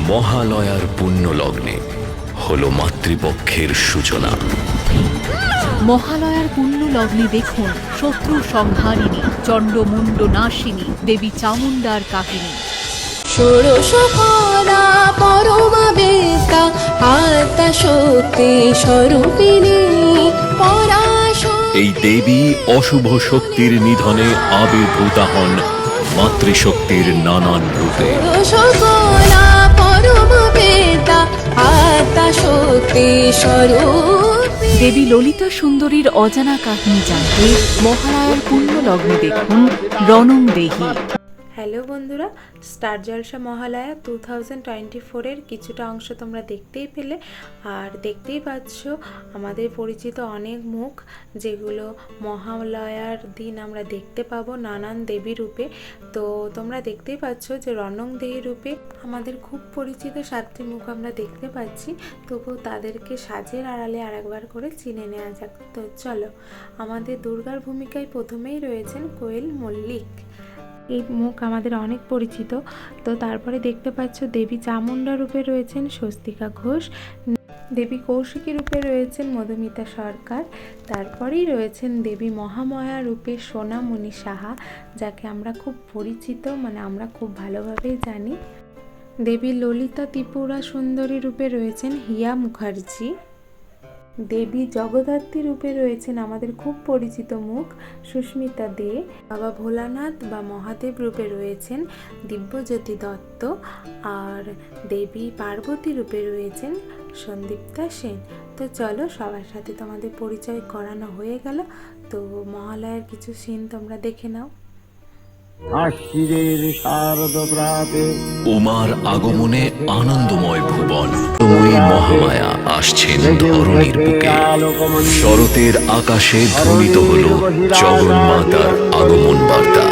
মহালয়ার পুণ্য লগ্নে হলো মাতৃপক্ষের সূচনা। মহালয়ার পুণ্য লগ্নে দেখুন শত্রু সংহারিণী চণ্ডমুণ্ড নাশিনী দেবী চামুণ্ডার কাহিনী। ষোড়শকলা পরমা বেতা আত্মা শক্তি স্বরূপিণী এই দেবী অশুভ শক্তির নিধনে আবির্ভূতা হন মাতৃশক্তির নানান রূপে। ষোড়শকলা পরমা বেতা আত্মা শক্তি স্বরূপিণী। দেবী ললিতা সুন্দরীর অজানা কাহিনী জানতে মহালয়ার পুণ্য লগ্নে দেখুন রণং দেহি। হ্যালো বন্ধুরা, স্টার জলসা মহালয়া 2024-এর কিছুটা অংশ তোমরা দেখতেই পেলে। আর দেখতেই পাচ্ছ আমাদের পরিচিত অনেক মুখ, যেগুলো মহালয়ার দিন আমরা দেখতে পাবো নানান দেবী রূপে। তো তোমরা দেখতেই পাচ্ছ যে রণং দেহি রূপে আমাদের খুব পরিচিত 7টি মুখ আমরা দেখতে পাচ্ছি। তবুও তাদেরকে সাজের আড়ালে আরেকবার করে চিনে নেওয়া যাক। তো চলো, আমাদের দুর্গার ভূমিকায় প্রথমেই রয়েছেন কোয়েল মল্লিক। এই মুখ আমাদের অনেক পরিচিত। তো তারপরে দেখতে পাচ্ছ দেবী চামুণ্ডা রূপে রয়েছেন স্বস্তিকা ঘোষ, দেবী কৌশিকী রূপে রয়েছেন মধুমিতা সরকার, তারপরেই রয়েছেন দেবী মহামায়া রূপে সোনামণি সাহা, যাকে আমরা খুব পরিচিত, মানে আমরা খুব ভালোভাবেই জানি। দেবী ললিতা ত্রিপুরা সুন্দরী রূপে রয়েছেন হিয়া মুখার্জি। দেবী জগদ্ধাত্রী রূপে রয়েছেন আমাদের খুব পরিচিত মুখ সুস্মিতা দে। বাবা ভোলানাথ বা মহাদেব রূপে রয়েছেন দিব্যজ্যোতি দত্ত। আর দেবী পার্বতী রূপে রয়েছেন সন্দীপ্তা সেন। তো চলো, সবার সাথে তোমাদের পরিচয় করানো হয়ে গেল। তো মহালয়ার কিছু সিন তোমরা দেখে নাও। উমার আগমনে আনন্দময় ভুবন, ওই মহামায়া আসছেন ধরণীর বুকে। শরতের আকাশে ধ্বনিত হল জগন্মাতার আগমন বার্তা।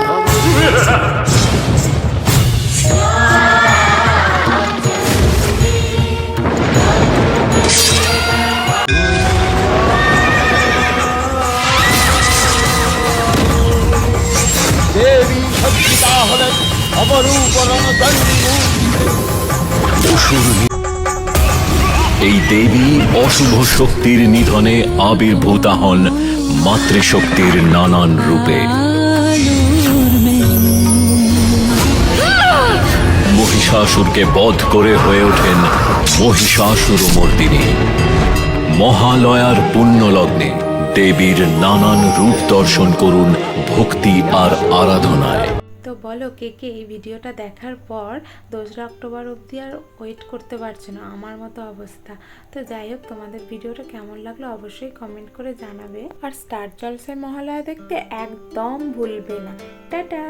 এই দেবী অশুভ শক্তির নিধনে আবির্ভূতা হন মাতৃশক্তির নানান রূপে। মহিষাসুরকে বধ করে হয়ে ওঠেন মহিষাসুরমর্দিনী। মহালয়ার পুণ্য লগ্নে দেবীর নানান রূপ দর্শন করুন ভক্তি আর আরাধনায়। তো বলো, কে কে এই ভিডিওটা দেখার পর 2রা অক্টোবর অবধি আর ওয়েট করতে পারছো না? আমার মতো অবস্থা। তো যাই হোক, তোমাদের ভিডিওটা কেমন লাগলো অবশ্যই কমেন্ট করে জানাবে। আর স্টার জলসায় মহালয়া দেখতে একদম ভুলবে না। টাটা।